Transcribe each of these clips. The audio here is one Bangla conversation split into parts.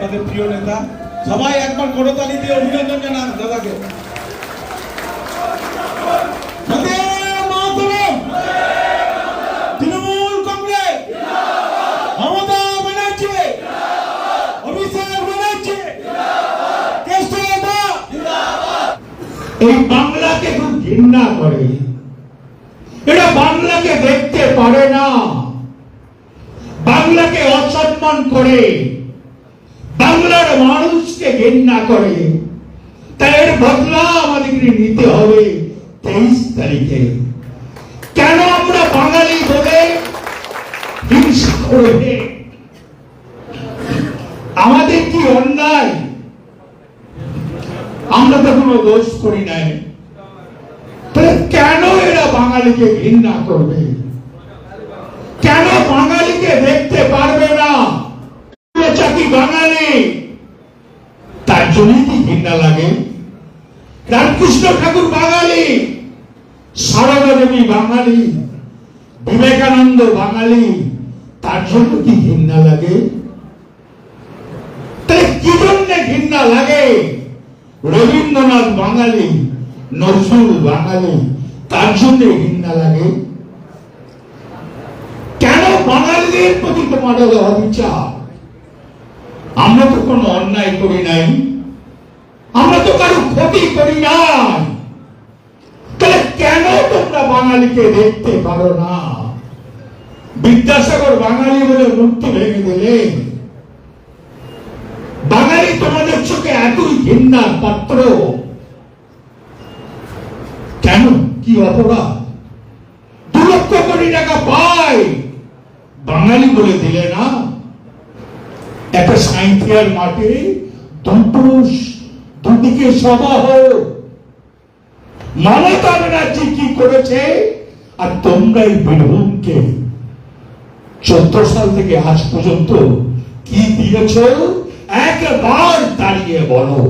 আপনাদের প্রিয় নেতা। সবাই একবার করতালি দিয়ে অভিনন্দন জানান দাদাকে। তৃণমূল কংগ্রেস, মমতা ব্যানার্জি, অভিষেক ব্যানার্জি, এই বাংলাকে খুব ঘৃণা করে, এরা বাংলাকে দেখতে পারে না, বাংলাকে অসম্মান করে, বাংলার মানুষকে ঘৃণা করে। তাই এর বদলা আমাদেরকে নিতে হবে 23 তারিখে। কেন আমরা বাঙালি বলে হিংসা করবে? আমাদের কি অন্যায়? আমরা তো কোনো দোষ করি নাই, তাহলে কেন এরা বাঙালিকে ঘৃণা করবে? কেন বাঙালিকে দেখতে পারবে না? কি বাঙালি তার জন্যই কি ঘৃণা লাগে? রামকৃষ্ণ ঠাকুর বাঙালি, সারদা দেবী বাঙালি, বিবেকানন্দ বাঙালি, তার জন্য কি ঘৃণা লাগে? তাই কি জন্য ঘৃণা লাগে? রবীন্দ্রনাথ বাঙালি, নজরুল বাঙালি, তার জন্য ঘৃণা লাগে। কেন বাঙালিদের প্রতি তোমাদের অবিচার? আমরা তো কোনো অন্যায় করি নাই, আমরা তো কারো ক্ষতি করি নাই, তাহলে কেন তোমরা বাঙালিকে দেখতে পারো না? বিদ্যাসাগর বাঙালি বলে মূর্তি ভেঙে দিলেন। বাঙালি তোমাদের চোখে এতই ঘৃণার পাত্র কেন? কি অপরাধ? 2 লক্ষ কোটি টাকা পায়, বাঙালি বলে দিলে না? একটা সাঁইথিয়ার মাঠে দুদিকে সভা হোক। মমতা ব্যানার্জি কি করেছে? আর তোমরা এই বীরভূমকে 14 সাল থেকে আজ পর্যন্ত কি দিয়েছ? একবার দাঁড়িয়ে বলো।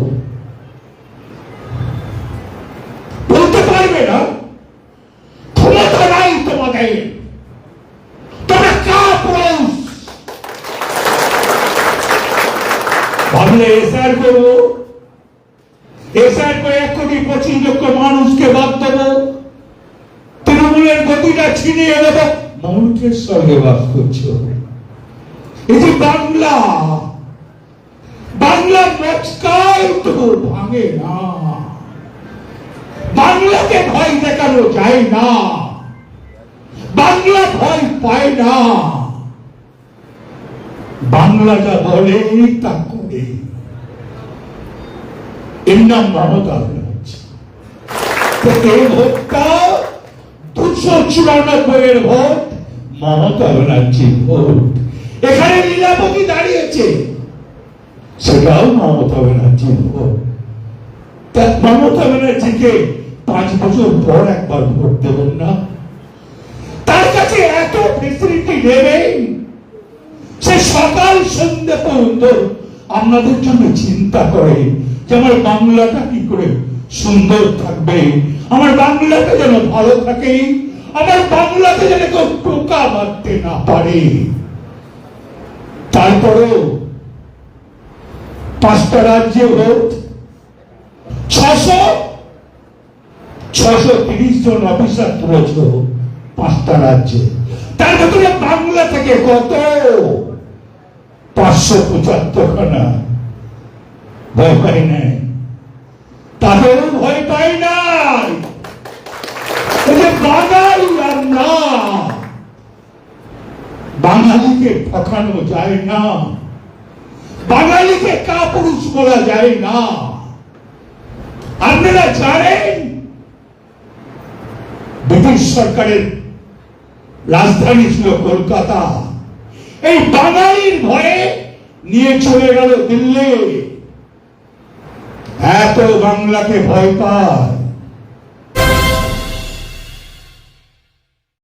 বলতে পারবে না? ক্ষমতা নাই তোমাদের, তোমরা কাপুরুষ। ভাবলে এসআর করবো, এসআর করে 1,25,00,000 মানুষকে বাদ দেবো, তৃণমূলের গতিটা ছিনিয়ে দেবো। মৌলিকের স্বর্গে বাস করছো। এই যে বাংলা, বাংলা মচকায় তো ভাঙে না, বাংলাকে ভয় দেখানো যায় না, বাংলা ভয় পায় না, বাংলা যা বলে তা করে। এর নাম মমতা ব্যানার্জি। এই ভোটটা 294 ভোট মমতা ব্যানার্জির ভোট। এখানে লীলাবতী দাঁড়িয়েছে, সেটাও মমতা ব্যানার্জির ভোট। মমতা ব্যানার্জিকে 5 বছর পর একবার ভোট দেবেন না? তার কাছে এত ফেসিলিটি দেবেন, সে সকাল সন্ধ্যে পর্যন্ত আপনাদের জন্য চিন্তা করে যে আমার বাংলাটা কি করে সুন্দর থাকবে, আমার বাংলাটা যেন ভালো থাকে, আমার বাংলাতে যেন কেউ টোকা মারতে না পারে। তারপরেও 5টা রাজ্যে ভোট, 630 জন অফিসার তুলেছ 5টা রাজ্যে। তার ভেতরে বাংলা থেকে কত? 575 খানা। ভয় পাই নাই, তাদেরও ভয় পাই নাই। বাঙালি আর না, বাঙালিকে ঠকানো যায় না, বাঙালিকে কাপুরুষ বলা যায় না। আপনারা জানেন ব্রিটিশ সরকারের রাজধানী ছিল কলকাতা, এই বাঙালির ভয়ে নিয়ে চলে গেল দিল্লি। এত বাংলাকে ভয় পায়,